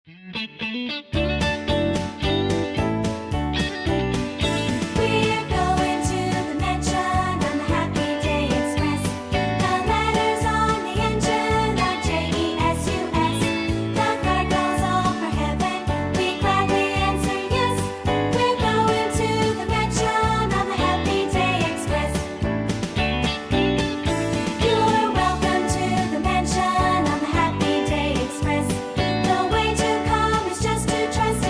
We're going to the mansion on the Happy Day Express. The letters on the engine are JESUS. The car goes off for heaven. We gladly answer yes. We're going to the mansion on the Happy Day Express. You're welcome to the mansion on the Happy Day Express. The way to come is just to trust.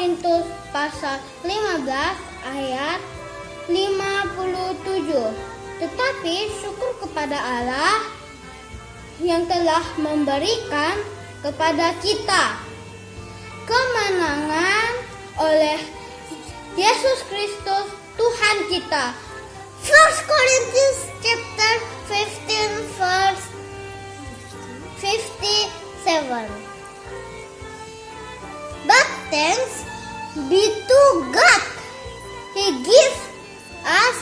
Korintus pasal 15 ayat 57. Tetapi syukur kepada Allah yang telah memberikan kepada kita kemenangan oleh Yesus Kristus Tuhan kita. 1 Corinthians chapter 15 verse 57. But thanks be to God. He gives us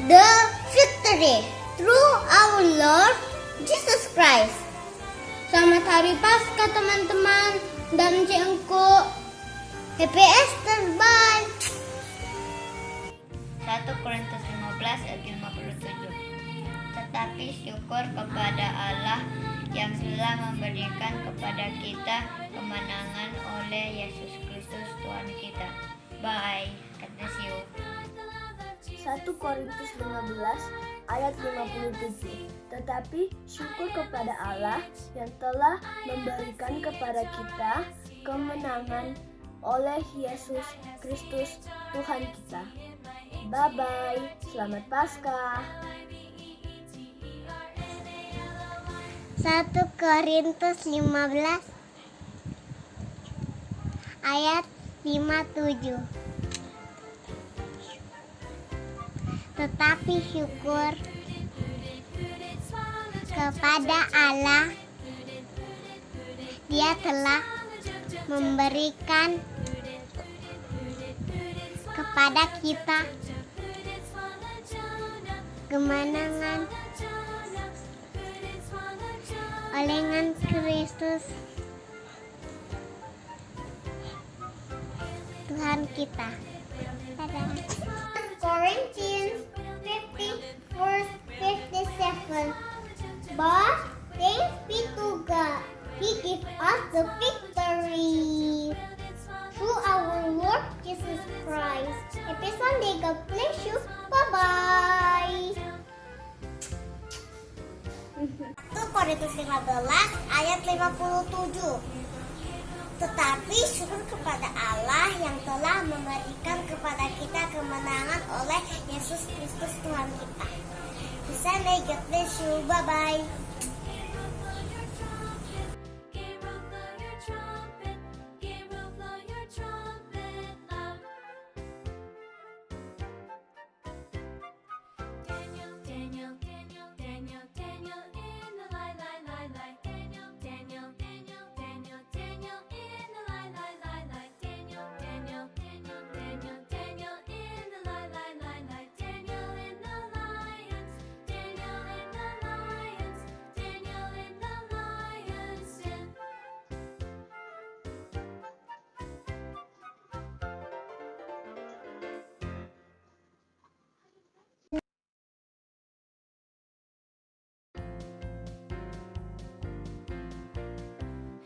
the victory through our Lord Jesus Christ. Selamat Hari Paskah teman-teman dan Cengku. Happy Easter, bye. 1 Korintus 15 ayat 57. Tetapi syukur kepada Allah yang telah memberikan kepada kita kemenangan oleh Yesus Kristus Tuhan kita. Bye. God bless you. 1 Korintus 15 ayat 57. Tetapi syukur kepada Allah yang telah memberikan kepada kita kemenangan oleh Yesus Kristus Tuhan kita. Bye-bye. Selamat Paskah. 1 Korintus 15 ayat 57. Tetapi syukur kepada Allah, Dia telah memberikan kepada kita kemenangan oleh Kristus Tuhan kita. Dadah. Corinthians 15 verse 57. But thanks be to God, He gives us the victory through our Lord Jesus Christ. Happy Sunday, God bless you. Bye-bye. 1 Korintus 15 ayat 57. Tetapi syukur kepada Allah yang telah memberikan kepada kita kemenangan oleh Yesus Kristus Tuhan kita. Happy Sunday, God bless you. Bye-bye. Gabriel, blow your trumpet. Gabriel, blow your trumpet loud. Daniel, Daniel, Daniel, Daniel, Daniel in the light, light, light, light. Daniel, Daniel, Daniel, Daniel, Daniel in the light, light, light, light. Daniel, Daniel, Daniel, Daniel, Daniel in the light, light, light, light. Daniel in the lions, Daniel in the lions, Daniel in the lions den.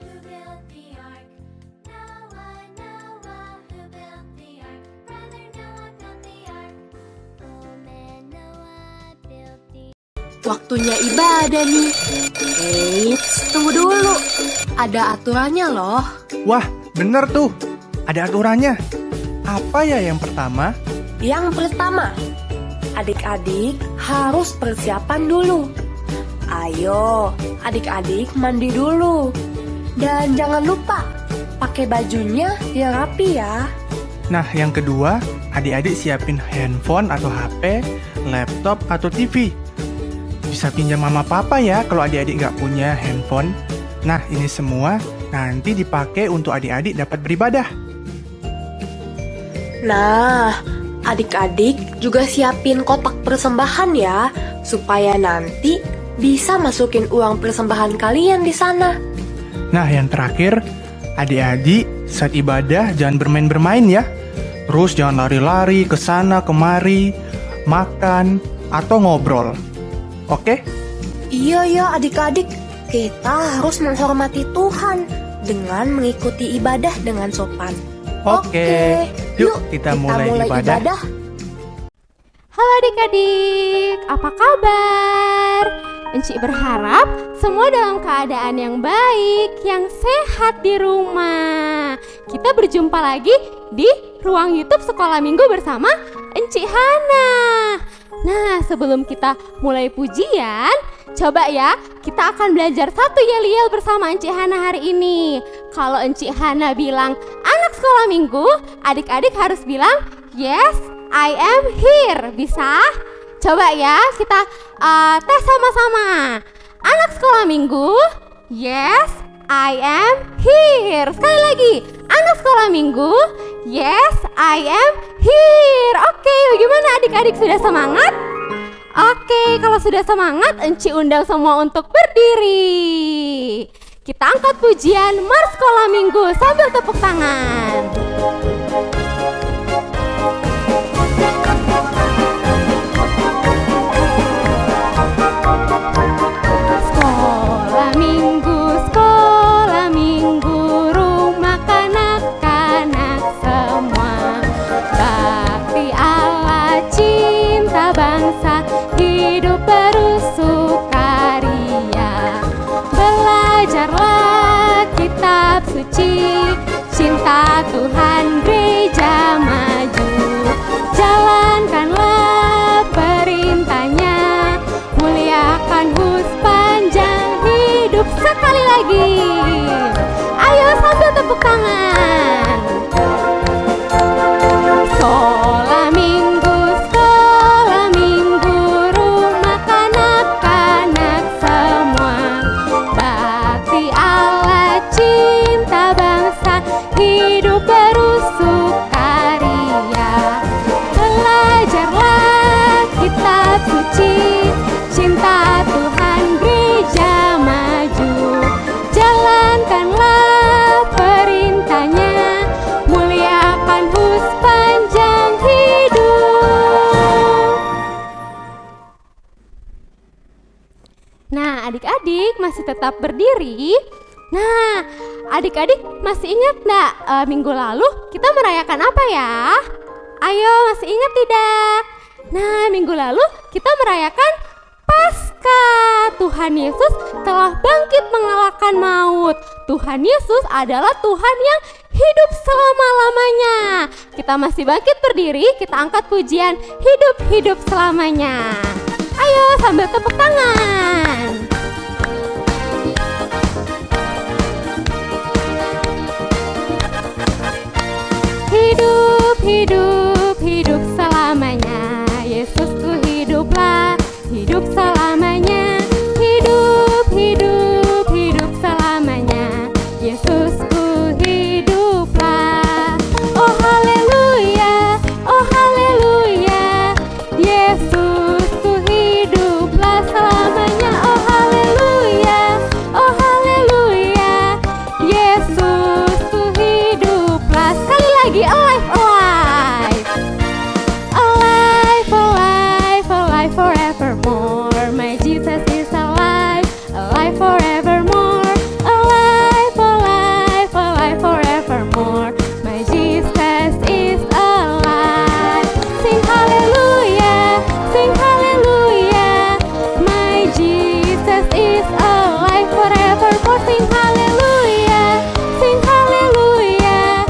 Who built the ark? Noah, Noah. Who built the ark? Brother Noah built the ark. Oh man, Noah built the Waktunya ibadah nih. Eits, tunggu dulu. Ada aturannya loh. Wah, bener tuh. Ada aturannya. Apa ya yang pertama? Yang pertama, adik-adik harus persiapan dulu. Ayo, adik-adik mandi dulu. Dan jangan lupa, pakai bajunya yang rapi ya. Nah, yang kedua, adik-adik siapin handphone atau HP, laptop atau TV. Bisa pinjam mama papa ya kalau adik-adik nggak punya handphone. Nah, ini semua nanti dipakai untuk adik-adik dapat beribadah. Nah, adik-adik juga siapin kotak persembahan ya, supaya nanti bisa masukin uang persembahan kalian di sana. Nah, yang terakhir, adik-adik saat ibadah jangan bermain-bermain ya. Terus jangan lari-lari ke sana kemari, makan atau ngobrol. Oke? Iya ya adik-adik, kita harus menghormati Tuhan dengan mengikuti ibadah dengan sopan. Oke. Yuk kita mulai ibadah. Halo adik-adik, apa kabar? Enci berharap semua dalam keadaan yang baik, yang sehat di rumah. Kita berjumpa lagi di ruang YouTube Sekolah Minggu bersama Enci Hana. Nah, sebelum kita mulai pujian, coba ya, kita akan belajar satu yel-yel bersama Enci Hana hari ini. Kalau Enci Hana bilang anak sekolah minggu, adik-adik harus bilang yes, I am here. Bisa? Coba ya, kita tes sama-sama. Anak sekolah minggu, yes, I am here. Sekali lagi, anak sekolah minggu, yes, I am here. Oke, bagaimana adik-adik, sudah semangat? Oke, kalau sudah semangat, Enci undang semua untuk berdiri. Kita angkat pujian Mars Sekolah Minggu sambil tepuk tangan. Sekolah minggu, rumah kanak-kanak semua. Bakti Allah, cinta bangsa, hidup bersukaria. Belajarlah kitab suci, cinta Tuhan, gereja maju. Jalankanlah perintahnya, muliakan sepanjang hidup. Sekali lagi, ayo sambil tepuk tangan. Sekolah minggu, rumah kanak-kanak semua. Bakti Allah, cinta bangsa, hidup bersukaria. Belajarlah kitab suci, cinta Tuhan, gereja maju. Jalankanlah perintahnya, muliakan sepanjang hidup. Nah, adik-adik masih tetap berdiri. Nah, adik-adik masih ingat nggak minggu lalu kita merayakan apa ya? Ayo, masih ingat tidak? Nah, minggu lalu kita merayakan Paskah. Tuhan Yesus telah bangkit mengalahkan maut. Tuhan Yesus adalah Tuhan yang hidup selama-lamanya. Kita masih bangkit berdiri, kita angkat pujian hidup-hidup selamanya. Ayo sambil tepuk tangan. Hidup, hidup, hidup selamanya. Yesusku hiduplah, hidup selamanya. Hidup, hidup, hidup selamanya. Yesusku hiduplah. Oh haleluya, oh haleluya. Yesusku hiduplah selamanya. Oh haleluya, oh haleluya. Yesusku hiduplah. Sekali lagi, alive, alive. Alive, alive, alive forevermore. My Jesus is alive, alive forevermore. Alive, alive, alive forevermore. My Jesus is alive. Sing hallelujah, sing hallelujah. My Jesus is alive forevermore. Sing hallelujah, sing hallelujah.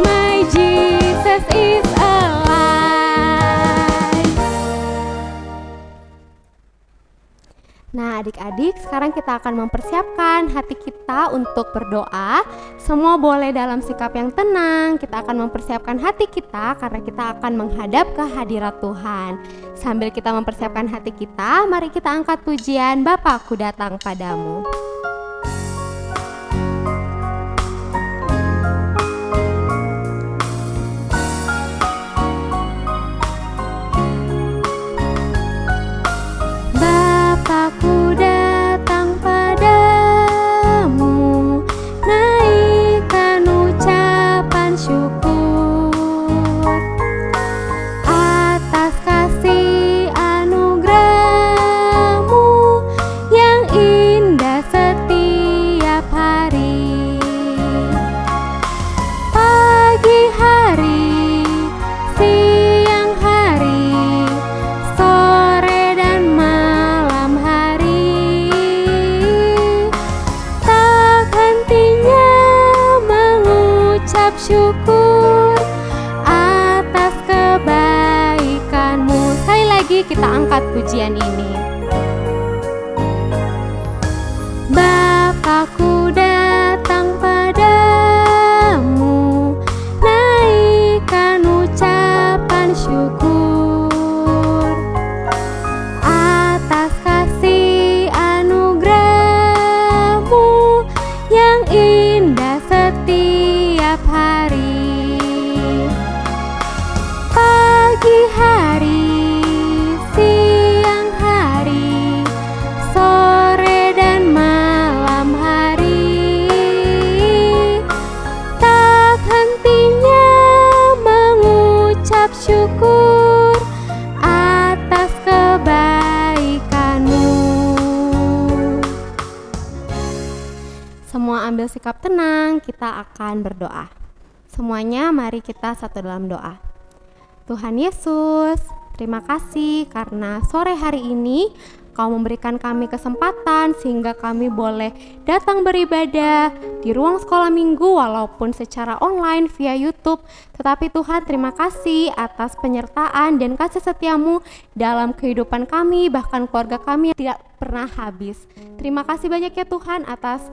My Jesus is alive. Nah, adik-adik, sekarang kita akan mempersiapkan hati kita untuk berdoa. Semua boleh dalam sikap yang tenang. Kita akan mempersiapkan hati kita karena kita akan menghadap ke hadirat Tuhan. Sambil kita mempersiapkan hati kita, mari kita angkat pujian Bapakku datang padamu. Bapakku datang padamu, naikkan ucapan syukur atas kasih anugerah-Mu yang indah. lagi kita angkat pujian ini. Bapakku datang padamu, naikkan ucapan syukur atas kasih anugerahmu yang indah setiap hari. Pagi hari, siang hari, sore dan malam hari, tak hentinya mengucap syukur atas kebaikanmu. Semua ambil sikap tenang, kita akan berdoa. Semuanya mari kita satu dalam doa. Tuhan Yesus, terima kasih karena sore hari ini Kau memberikan kami kesempatan sehingga kami boleh datang beribadah di ruang sekolah minggu walaupun secara online via YouTube. Tetapi Tuhan, terima kasih atas penyertaan dan kasih setiamu dalam kehidupan kami, bahkan keluarga kami yang tidak pernah habis. Terima kasih banyak ya Tuhan atas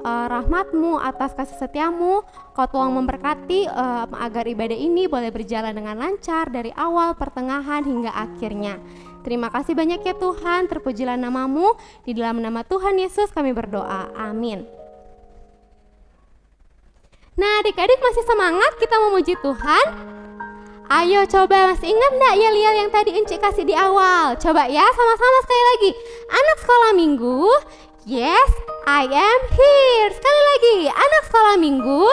rahmat-Mu, atas kasih setiamu. Kau tolong memberkati agar ibadah ini boleh berjalan dengan lancar dari awal, pertengahan hingga akhirnya. Terima kasih banyak ya Tuhan, terpujilah nama-Mu. Di dalam nama Tuhan Yesus kami berdoa, amin. Nah adik-adik masih semangat kita memuji Tuhan? Ayo coba, masih ingat enggak yel-yel yang tadi Encik kasih di awal? Coba ya, sama-sama sekali lagi. Anak sekolah minggu, yes, I am here. Sekali lagi, anak sekolah minggu,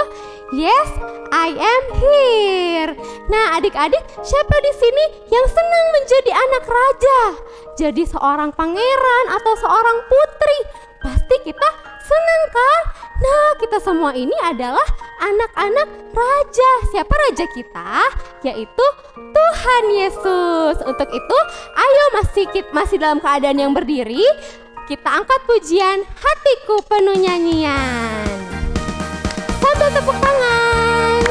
yes, I am here. Nah, adik-adik, siapa di sini yang senang menjadi anak raja? Jadi seorang pangeran atau seorang putri? Pasti kita senang kan? Nah, kita semua ini adalah anak-anak raja. Siapa raja kita? Yaitu Tuhan Yesus. Untuk itu, ayo masih dalam keadaan yang berdiri. Kita angkat pujian Hatiku Penuh Nyanyian. Sambil tepuk tangan.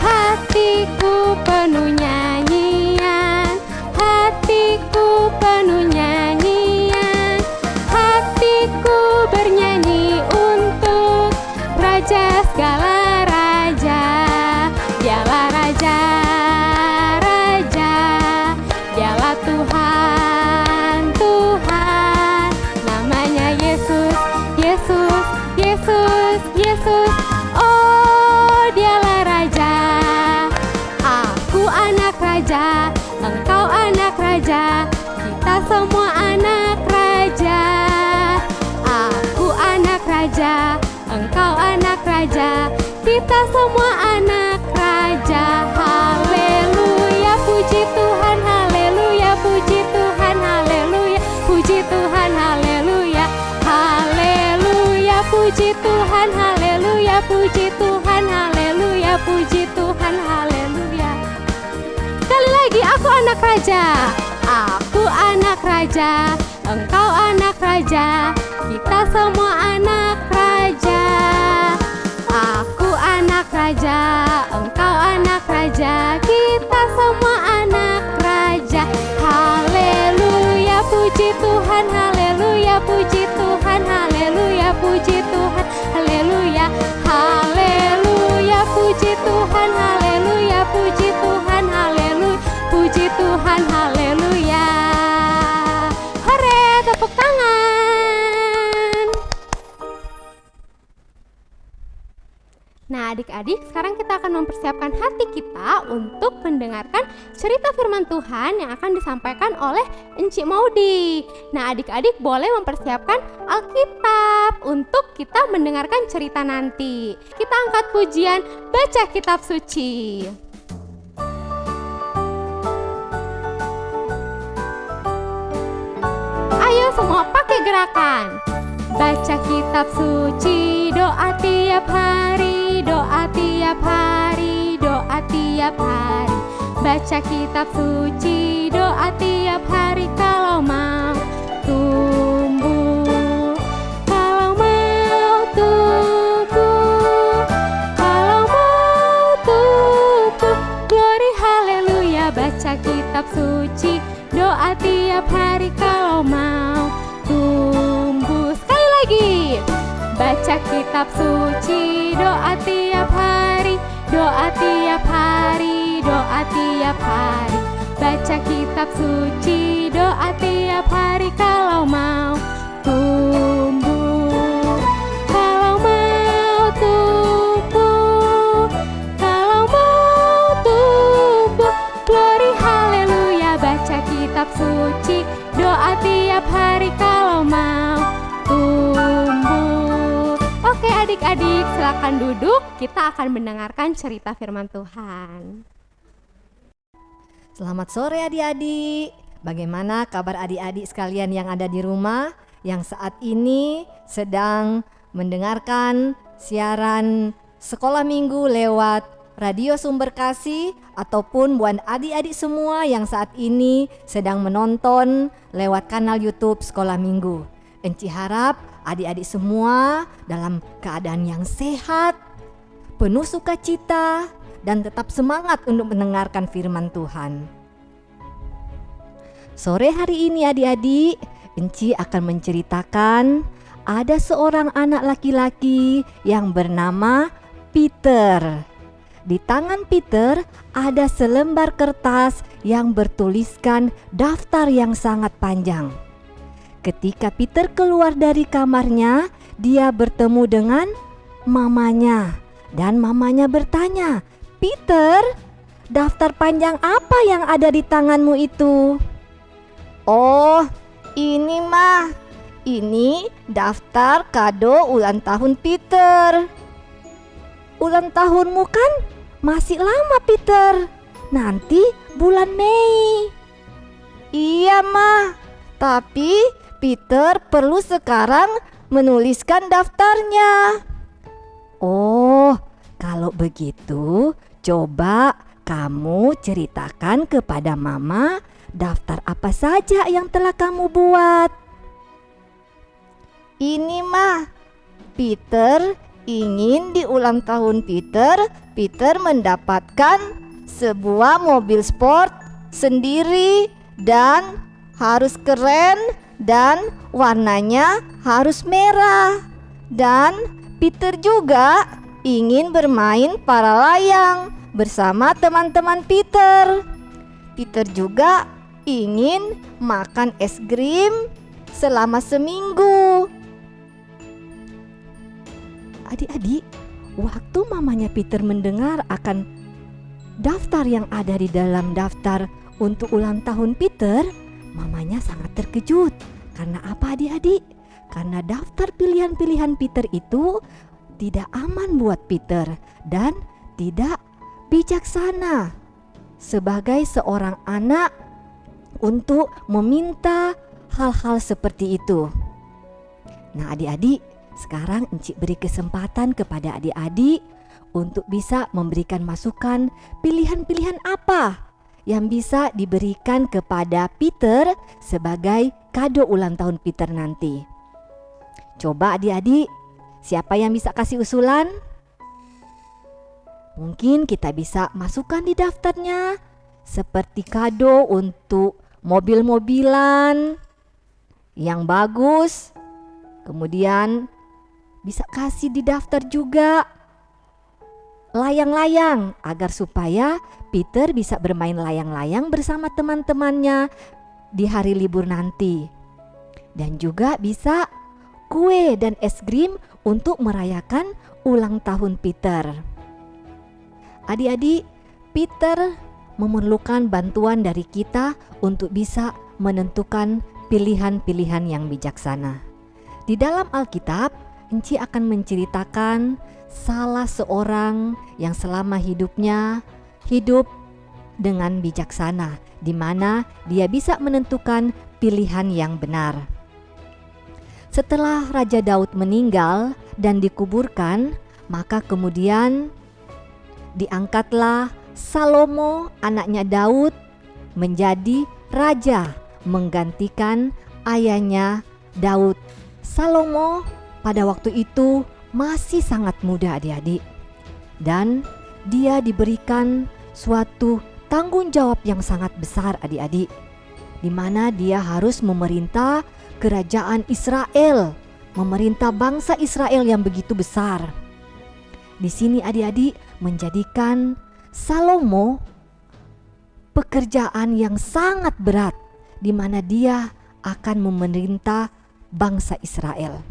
Hatiku penuh nyanyian, hatiku penuh nyanyian, hatiku bernyanyi untuk Raja segala raja. Dialah Raja, Raja, Dialah Tuhan, Tuhan. Namanya Yesus, Yesus, Yesus, Yesus. Oh, Dialah Raja. Aku anak raja, engkau anak raja, kita semua anak raja. Aku anak raja, engkau anak raja, kita semua anak raja. Haleluya, puji Tuhan, haleluya, puji Tuhan, haleluya, puji Tuhan, haleluya, haleluya, puji Tuhan, haleluya, puji Tuhan, haleluya, puji Tuhan, haleluya. Sekali lagi, aku anak raja, aku anak raja, engkau anak raja, kita semua anak raja. Aku anak raja, engkau anak raja, kita semua anak raja. Haleluya, puji Tuhan, haleluya, puji Tuhan, haleluya, puji Tuhan, haleluya, haleluya, puji Tuhan, haleluya, puji Tuhan, haleluya, puji Tuhan, haleluya. Hore, tepuk tangan. Nah adik-adik, sekarang kita akan mempersiapkan hati kita untuk mendengarkan cerita firman Tuhan yang akan disampaikan oleh Encik Maudi. Nah adik-adik boleh mempersiapkan Alkitab untuk kita mendengarkan cerita nanti. Kita angkat pujian baca kitab suci. Ayo semua pakai gerakan. Baca kitab suci, doa tiap hari, doa tiap hari, doa tiap hari. Baca kitab suci, doa tiap hari kalau mau tumbuh, kalau mau tumbuh, kalau mau tumbuh. tiap hari kalau mau tumbuh. Sekali lagi. Baca kitab suci, doa tiap hari, doa tiap hari, doa tiap hari. Baca kitab suci, doa tiap hari kalau mau tumbuh. Kalau mau tumbuh, kalau mau tumbuh. Glory haleluya, baca kitab suci, doa tiap hari kalau mau tumbuh. Oke adik-adik, silakan duduk. Kita akan mendengarkan cerita firman Tuhan. Selamat sore adik-adik. Bagaimana kabar adik-adik sekalian yang ada di rumah, yang saat ini sedang mendengarkan siaran sekolah minggu lewat Radio Sumber Kasih, ataupun buat adik-adik semua yang saat ini sedang menonton lewat kanal YouTube Sekolah Minggu. Enci harap adik-adik semua dalam keadaan yang sehat, penuh sukacita, dan tetap semangat untuk mendengarkan firman Tuhan. Sore hari ini adik-adik, Enci akan menceritakan ada seorang anak laki-laki yang bernama Peter. Di tangan Peter ada selembar kertas yang bertuliskan daftar yang sangat panjang. Ketika Peter keluar dari kamarnya, dia bertemu dengan mamanya. Dan mamanya bertanya, "Peter, daftar panjang apa yang ada di tanganmu itu?" "Oh, ini mah, ini daftar kado ulang tahun Peter." "Ulang tahunmu kan masih lama Peter, nanti bulan Mei." "Iya mah, tapi Peter perlu sekarang menuliskan daftarnya." "Oh, kalau begitu coba kamu ceritakan kepada mama daftar apa saja yang telah kamu buat." "Ini mah, Peter ingin di ulang tahun Peter mendapatkan sebuah mobil sport sendiri dan harus keren dan warnanya harus merah. Dan Peter juga ingin bermain para layang bersama teman-teman Peter. Peter juga ingin makan es krim selama seminggu." Adik-adik, waktu mamanya Peter mendengar akan daftar yang ada di dalam daftar untuk ulang tahun Peter, mamanya sangat terkejut. Karena apa adik-adik? Karena daftar pilihan-pilihan Peter itu tidak aman buat Peter dan tidak bijaksana sebagai seorang anak untuk meminta hal-hal seperti itu. Nah adik-adik, sekarang Enci beri kesempatan kepada adik-adik untuk bisa memberikan masukan pilihan-pilihan apa yang bisa diberikan kepada Peter sebagai kado ulang tahun Peter nanti. Coba adik-adik, siapa yang bisa kasih usulan? Mungkin kita bisa masukkan di daftarnya seperti kado untuk mobil-mobilan yang bagus. Kemudian bisa kasih di daftar juga layang-layang agar supaya Peter bisa bermain layang-layang bersama teman-temannya di hari libur nanti. Dan juga bisa kue dan es krim untuk merayakan ulang tahun Peter. Adik-adik, Peter memerlukan bantuan dari kita untuk bisa menentukan pilihan-pilihan yang bijaksana. Di dalam Alkitab, Enci akan menceritakan salah seorang yang selama hidupnya hidup dengan bijaksana, di mana dia bisa menentukan pilihan yang benar. Setelah Raja Daud meninggal dan dikuburkan, maka kemudian diangkatlah Salomo anaknya Daud menjadi raja menggantikan ayahnya Daud. Salomo pada waktu itu masih sangat muda adik-adik, dan dia diberikan suatu tanggung jawab yang sangat besar adik-adik. di mana dia harus memerintah kerajaan Israel, memerintah bangsa Israel yang begitu besar. Di sini adik-adik menjadikan Salomo pekerjaan yang sangat berat, di mana dia akan memerintah bangsa Israel.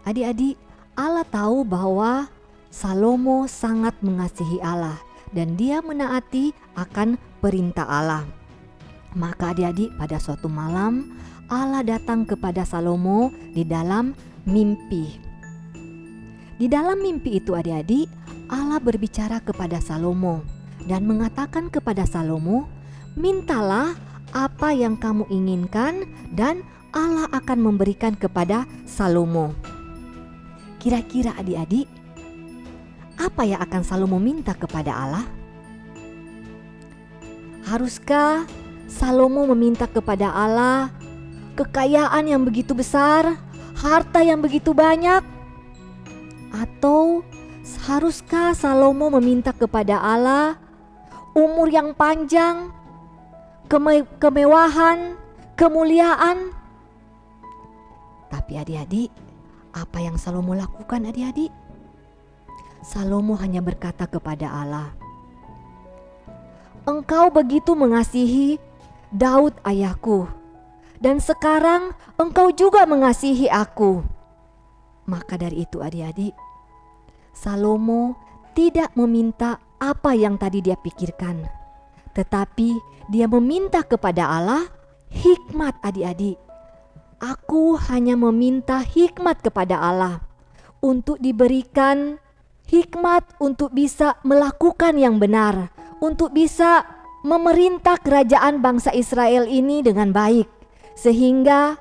Adik-adik, Allah tahu bahwa Salomo sangat mengasihi Allah dan dia menaati akan perintah Allah. Maka adik-adik, pada suatu malam Allah datang kepada Salomo di dalam mimpi. Di dalam mimpi itu adik-adik, Allah berbicara kepada Salomo dan mengatakan kepada Salomo, "Mintalah apa yang kamu inginkan dan Allah akan memberikan kepada Salomo." Kira-kira adik-adik, apa yang akan Salomo minta kepada Allah? Haruskah Salomo meminta kepada Allah kekayaan yang begitu besar, harta yang begitu banyak? Atau haruskah Salomo meminta kepada Allah umur yang panjang, kemewahan, kemuliaan? Tapi adik-adik, apa yang Salomo lakukan adik-adik? Salomo hanya berkata kepada Allah, "Engkau begitu mengasihi Daud ayahku, dan sekarang engkau juga mengasihi aku." Maka dari itu adik-adik, Salomo tidak meminta apa yang tadi dia pikirkan, tetapi dia meminta kepada Allah hikmat adik-adik. Aku hanya meminta hikmat kepada Allah untuk diberikan hikmat untuk bisa melakukan yang benar, untuk bisa memerintah kerajaan bangsa Israel ini dengan baik, sehingga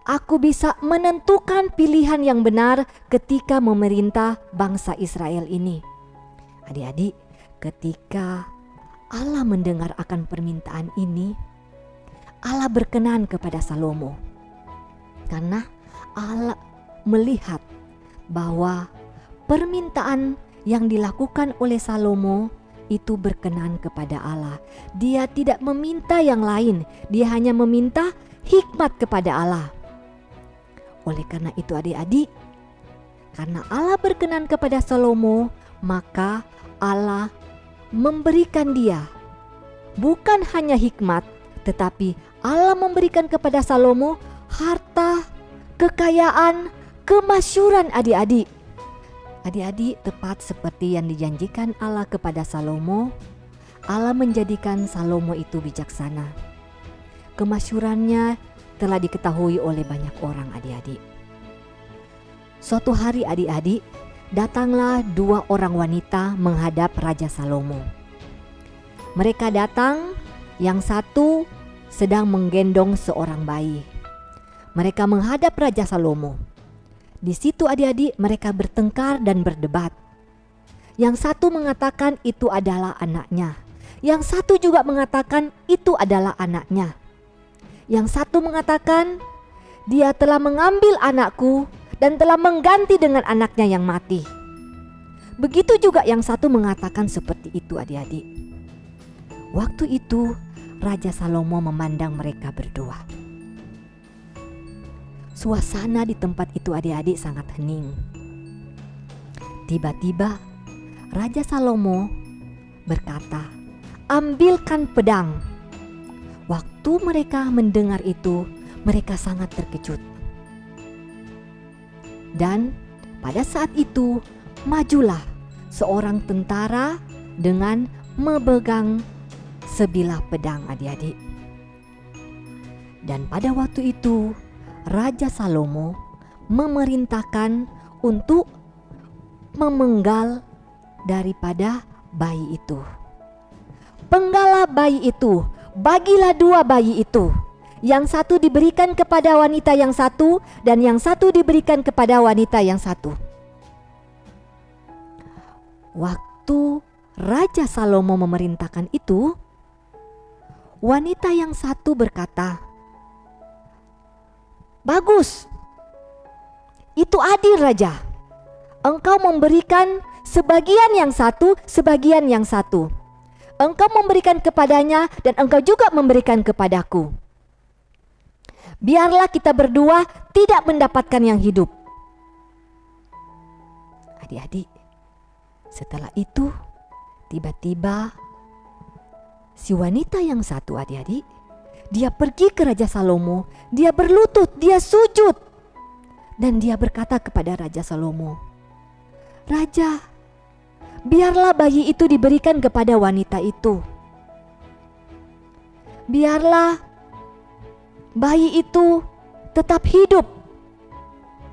aku bisa menentukan pilihan yang benar ketika memerintah bangsa Israel ini. Adik-adik, ketika Allah mendengar akan permintaan ini, Allah berkenan kepada Salomo. Karena Allah melihat bahwa permintaan yang dilakukan oleh Salomo itu berkenan kepada Allah. Dia tidak meminta yang lain, dia hanya meminta hikmat kepada Allah. Oleh karena itu adik-adik, karena Allah berkenan kepada Salomo, maka Allah memberikan dia bukan hanya hikmat, tetapi Allah memberikan kepada Salomo harta, kekayaan, kemasyhuran adik-adik. Adik-adik, tepat seperti yang dijanjikan Allah kepada Salomo, Allah menjadikan Salomo itu bijaksana. Kemasyhurannya telah diketahui oleh banyak orang adik-adik. Suatu hari adik-adik, datanglah 2 orang wanita menghadap Raja Salomo. Mereka datang, yang satu sedang menggendong seorang bayi. Mereka menghadap Raja Salomo. Di situ adik-adik mereka bertengkar dan berdebat. Yang satu mengatakan itu adalah anaknya. Yang satu juga mengatakan itu adalah anaknya. Yang satu mengatakan dia telah mengambil anakku dan telah mengganti dengan anaknya yang mati. Begitu juga yang satu mengatakan seperti itu adik-adik. Waktu itu Raja Salomo memandang mereka berdua. Suasana di tempat itu adik-adik sangat hening. Tiba-tiba Raja Salomo berkata, "Ambilkan pedang." Waktu mereka mendengar itu, mereka sangat terkejut. Dan pada saat itu majulah seorang tentara dengan memegang sebilah pedang adik-adik. Dan pada waktu itu Raja Salomo memerintahkan untuk memenggal daripada bayi itu. "Penggalah bayi itu, bagilah 2 bayi itu. Yang satu diberikan kepada wanita yang satu, dan yang satu diberikan kepada wanita yang satu." Waktu Raja Salomo memerintahkan itu, wanita yang satu berkata, "Bagus, itu adil Raja. Engkau memberikan sebagian yang satu, sebagian yang satu. engkau memberikan kepadanya dan engkau juga memberikan kepadaku. Biarlah kita berdua tidak mendapatkan yang hidup. Adik-adik, setelah itu tiba-tiba si wanita yang satu, adik-adik, dia pergi ke Raja Salomo, dia berlutut, dia sujud, dan dia berkata kepada Raja Salomo, "Raja, biarlah bayi itu diberikan kepada wanita itu. Biarlah bayi itu tetap hidup.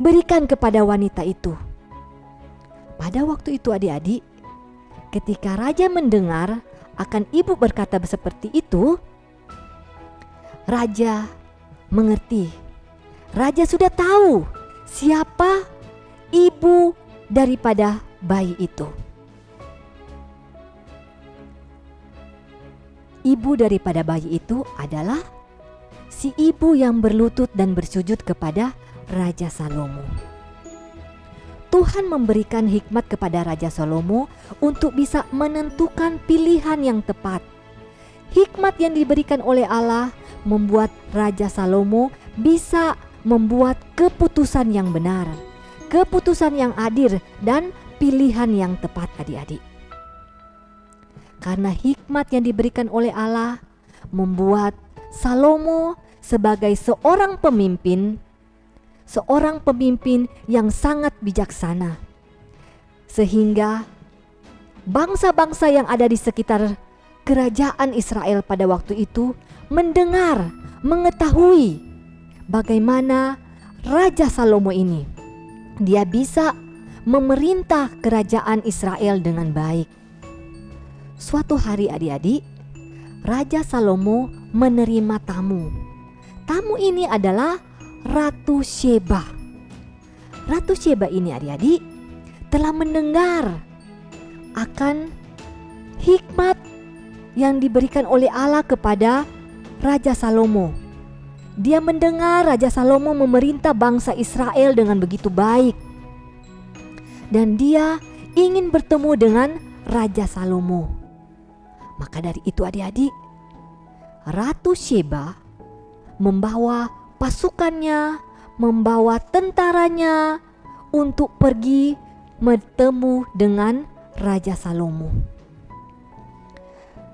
Berikan kepada wanita itu." Pada waktu itu adik-adik, ketika raja mendengar akan ibu berkata seperti itu, raja mengerti. Raja sudah tahu siapa ibu daripada bayi itu. Ibu daripada bayi itu adalah si ibu yang berlutut dan bersujud kepada Raja Salomo. Tuhan memberikan hikmat kepada Raja Salomo untuk bisa menentukan pilihan yang tepat. Hikmat yang diberikan oleh Allah membuat Raja Salomo bisa membuat keputusan yang benar, keputusan yang adil, dan pilihan yang tepat, adik-adik. Karena hikmat yang diberikan oleh Allah membuat Salomo sebagai seorang pemimpin yang sangat bijaksana, sehingga bangsa-bangsa yang ada di sekitar kerajaan Israel pada waktu itu mendengar, mengetahui bagaimana Raja Salomo ini dia bisa memerintah kerajaan Israel dengan baik. Suatu hari adik-adik, Raja Salomo menerima tamu. Tamu ini adalah Ratu Sheba. Ratu Sheba ini adik-adik telah mendengar akan hikmat yang diberikan oleh Allah kepada Raja Salomo. Dia mendengar Raja Salomo memerintah bangsa Israel dengan begitu baik, dan dia ingin bertemu dengan Raja Salomo. Maka dari itu adik-adik, Ratu Sheba membawa pasukannya, membawa tentaranya untuk pergi bertemu dengan Raja Salomo.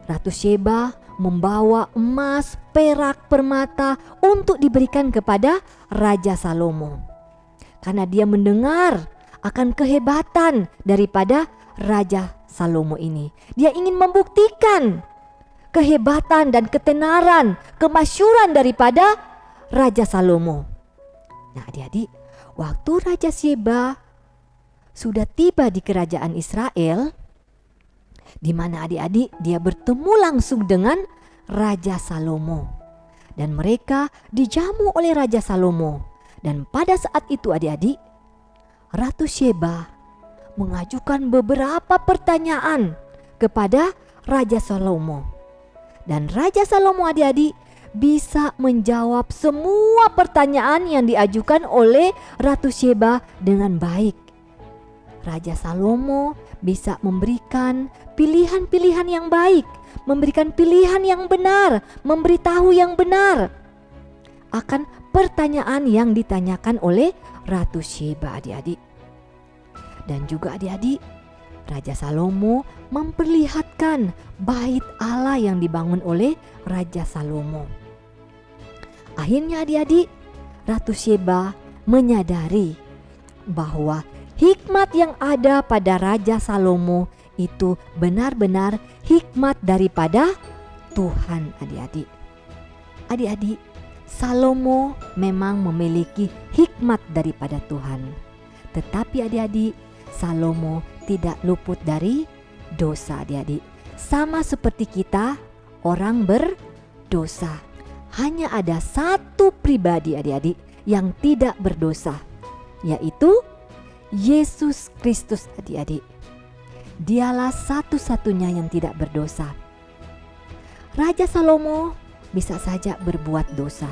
Ratu Sheba membawa emas, perak, permata untuk diberikan kepada Raja Salomo. Karena dia mendengar akan kehebatan daripada Raja Salomo ini. Dia ingin membuktikan kehebatan dan ketenaran, kemasyhuran daripada Raja Salomo. Nah adik-adik, waktu Raja Sheba sudah tiba di kerajaan Israel, di mana adik-adik dia bertemu langsung dengan Raja Salomo, dan mereka dijamu oleh Raja Salomo. Dan pada saat itu adik-adik, Ratu Sheba mengajukan beberapa pertanyaan kepada Raja Salomo, dan Raja Salomo adik-adik bisa menjawab semua pertanyaan yang diajukan oleh Ratu Sheba dengan baik. Raja Salomo bisa memberikan pilihan-pilihan yang baik, memberikan pilihan yang benar, memberitahu yang benar akan pertanyaan yang ditanyakan oleh Ratu Sheba adik-adik. Dan juga adik-adik, Raja Salomo memperlihatkan bait Allah yang dibangun oleh Raja Salomo. Akhirnya adik-adik, Ratu Sheba menyadari bahwa hikmat yang ada pada Raja Salomo itu benar-benar hikmat daripada Tuhan adik-adik. Adik-adik, Salomo memang memiliki hikmat daripada Tuhan. Tetapi adik-adik, Salomo tidak luput dari dosa adik-adik. Sama seperti kita, orang berdosa. Hanya ada satu pribadi adik-adik yang tidak berdosa, yaitu Yesus Kristus adik-adik. Dialah satu-satunya yang tidak berdosa. Raja Salomo bisa saja berbuat dosa,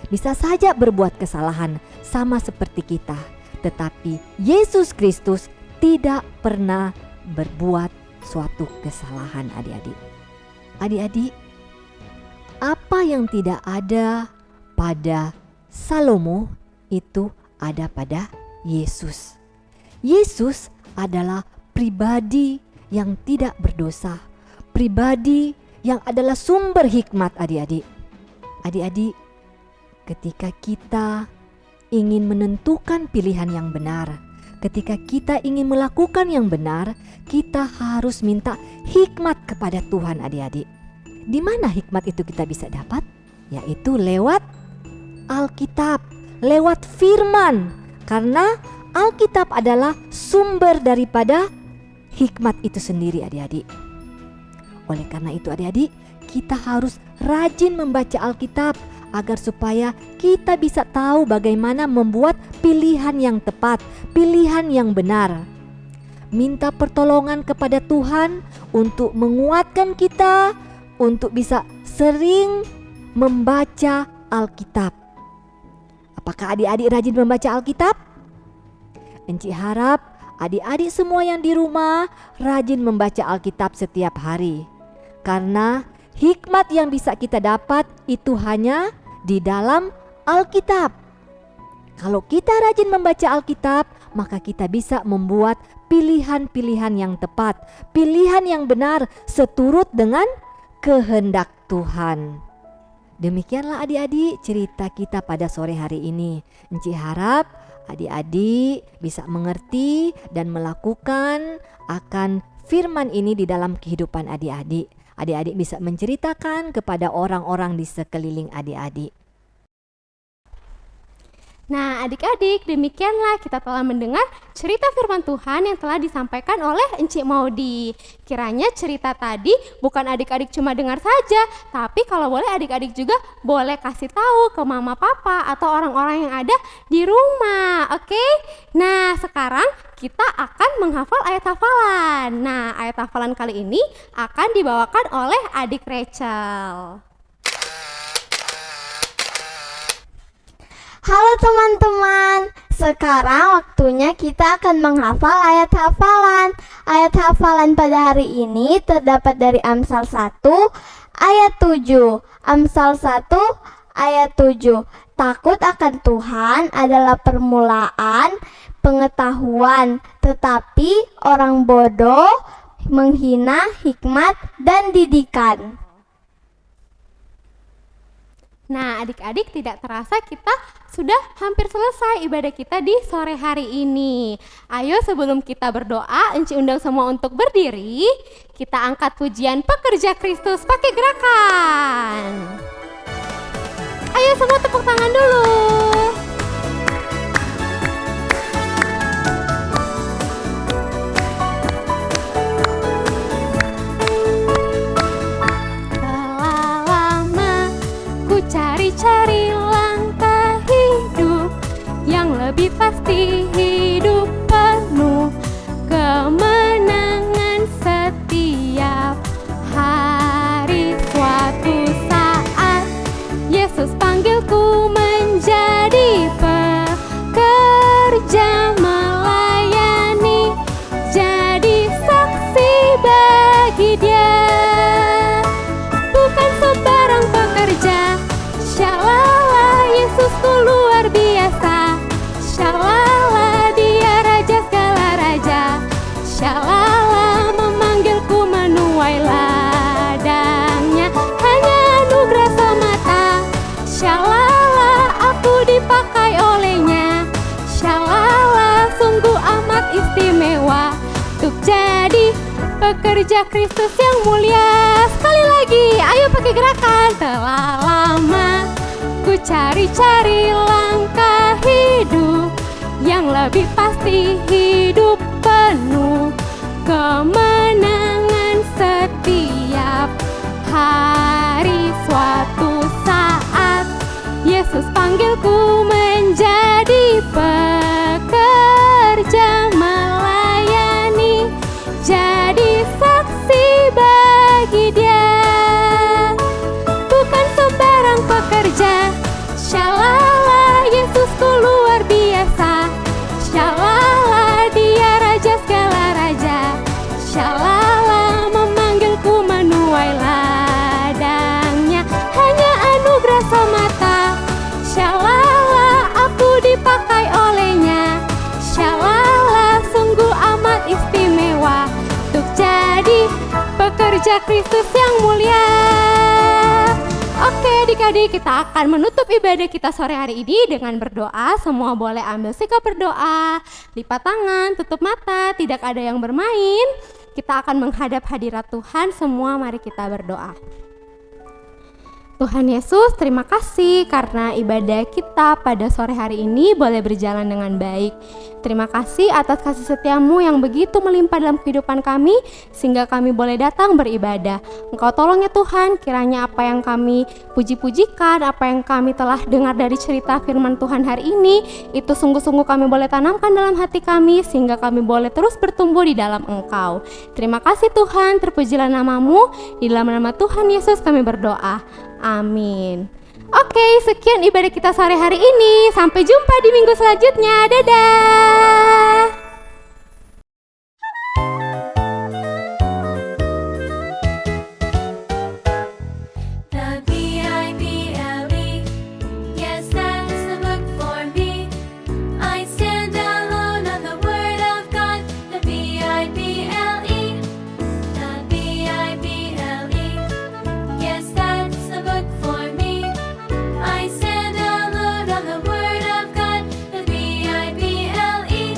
bisa saja berbuat kesalahan sama seperti kita. Tetapi Yesus Kristus tidak pernah berbuat suatu kesalahan adik-adik. Adik-adik, apa yang tidak ada pada Salomo itu ada pada Yesus. Yesus adalah pribadi yang tidak berdosa, pribadi yang adalah sumber hikmat adik-adik. Adik-adik, ketika kita ingin menentukan pilihan yang benar, ketika kita ingin melakukan yang benar, kita harus minta hikmat kepada Tuhan adik-adik. Di mana hikmat itu kita bisa dapat? Yaitu lewat Alkitab, lewat firman. Karena Alkitab adalah sumber daripada hikmat itu sendiri adik-adik. Oleh karena itu adik-adik, kita harus rajin membaca Alkitab agar supaya kita bisa tahu bagaimana membuat pilihan yang tepat, pilihan yang benar. Minta pertolongan kepada Tuhan untuk menguatkan kita, untuk bisa sering membaca Alkitab. Apakah adik-adik rajin membaca Alkitab? Enci harap adik-adik semua yang di rumah rajin membaca Alkitab setiap hari. Karena hikmat yang bisa kita dapat itu hanya di dalam Alkitab. Kalau kita rajin membaca Alkitab, maka kita bisa membuat pilihan-pilihan yang tepat, pilihan yang benar seturut dengan kehendak Tuhan. Demikianlah adik-adik cerita kita pada sore hari ini. Enci harap adik-adik bisa mengerti dan melakukan akan firman ini di dalam kehidupan adik-adik. Adik-adik bisa menceritakan kepada orang-orang di sekeliling adik-adik. Nah, adik-adik, demikianlah kita telah mendengar cerita firman Tuhan yang telah disampaikan oleh Encik Maudi. Kiranya cerita tadi bukan adik-adik cuma dengar saja, tapi kalau boleh adik-adik juga boleh kasih tahu ke mama papa atau orang-orang yang ada di rumah, oke? Nah, sekarang kita akan menghafal ayat hafalan. Nah, ayat hafalan kali ini akan dibawakan oleh adik Rachel. Halo teman-teman, sekarang waktunya kita akan menghafal ayat hafalan. Ayat hafalan pada hari ini terdapat dari Amsal 1 ayat 7. Amsal 1 ayat 7. Takut akan Tuhan adalah permulaan pengetahuan, tetapi orang bodoh menghina hikmat dan didikan. Nah, adik-adik, tidak terasa kita sudah hampir selesai ibadah kita di sore hari ini. Ayo sebelum kita berdoa, Enci undang semua untuk berdiri. Kita angkat pujian Pekerja Kristus pakai gerakan. Ayo semua tepuk tangan dulu. Cari-cari langkah hidup yang lebih pasti, hidup penuh kemenangan setiap hari. Suatu saat Yesus panggilku menjadi pekerja melayani, jadi saksi bagi Dia. Bukan sembarang pekerja, Shalala, Yesusku luar biasa. Shalala, Dia Raja segala raja. Shalala, memanggilku menuai ladangnya, hanya anugerah semata. Shalala, aku dipakai olehnya. Shalala, sungguh amat istimewa untuk jadi pekerja Kristus yang mulia. Sekali lagi, ayo pakai gerakan. Telah lama ku cari-cari langkah hidup yang lebih pasti, hidup penuh kemenangan setiap hari. Suatu saat Yesus panggilku menjadi pekerja melayani, jadi saksi bagi Dia. Bukan sembarang pekerja, Shalala, Yesusku luar biasa. Shalala, Dia Raja segala raja. Shalala, memanggilku menuai ladangnya, gereja Kristus yang mulia. Oke adik-adik, kita akan menutup ibadah kita sore hari ini dengan berdoa. Semua boleh ambil sikap berdoa, lipat tangan, tutup mata, tidak ada yang bermain. Kita akan menghadap hadirat Tuhan. Semua mari kita berdoa. Tuhan Yesus, terima kasih karena ibadah kita pada sore hari ini boleh berjalan dengan baik. Terima kasih atas kasih setiamu yang begitu melimpah dalam kehidupan kami, sehingga kami boleh datang beribadah. Engkau tolong ya Tuhan, kiranya apa yang kami puji-pujikan, apa yang kami telah dengar dari cerita firman Tuhan hari ini, itu sungguh-sungguh kami boleh tanamkan dalam hati kami, sehingga kami boleh terus bertumbuh di dalam Engkau. Terima kasih Tuhan, terpujilah namamu, di dalam nama Tuhan Yesus kami berdoa. Amin. Oke, sekian ibadah kita sore hari ini. Sampai jumpa di minggu selanjutnya. Dadah. The B-I-B-L-E, yes, that's the book for me. I stand alone on the Word of God. The B-I-B-L-E, the B-I-B-L-E, yes, that's the book for me. I stand alone on the Word of God. The B-I-B-L-E,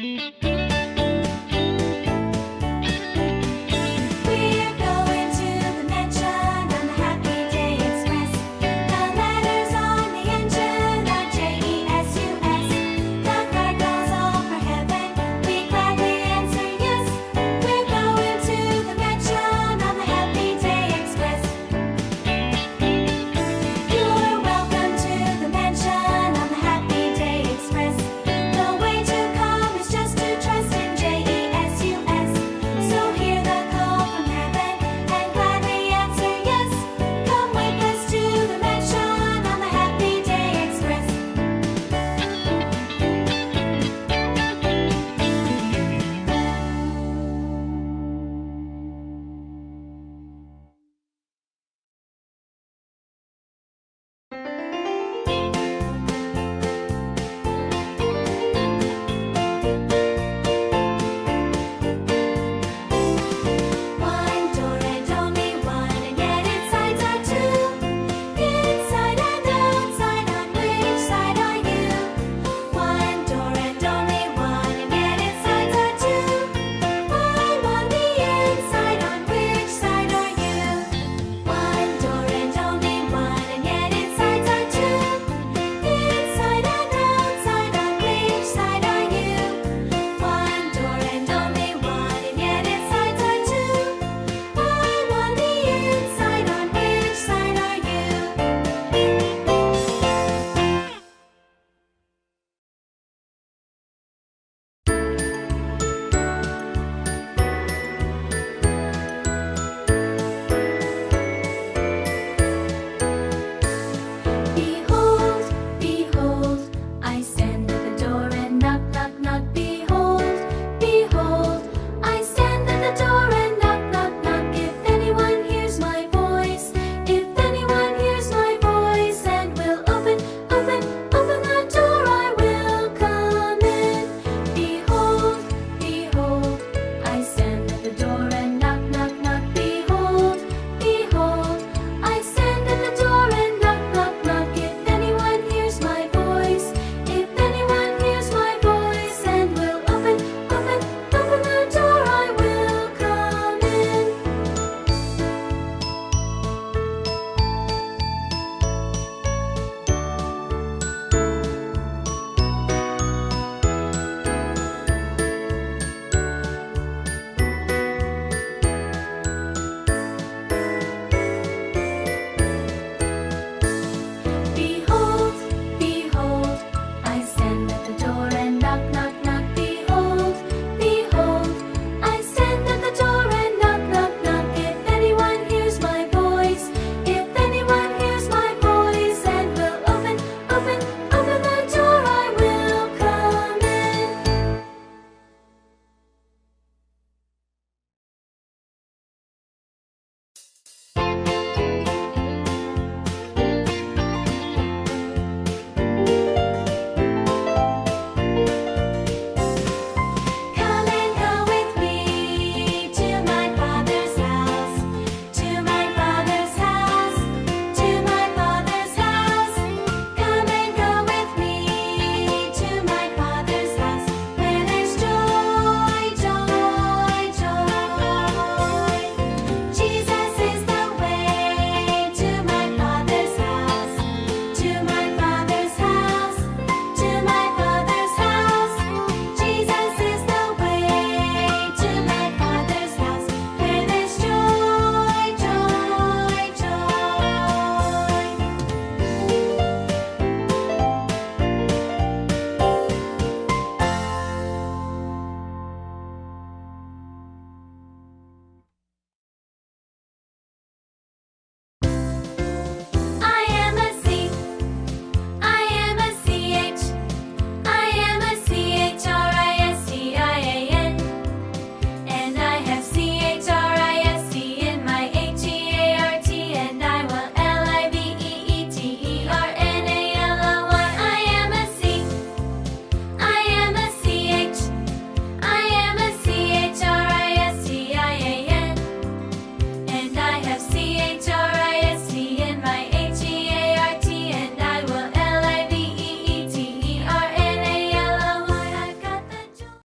Happy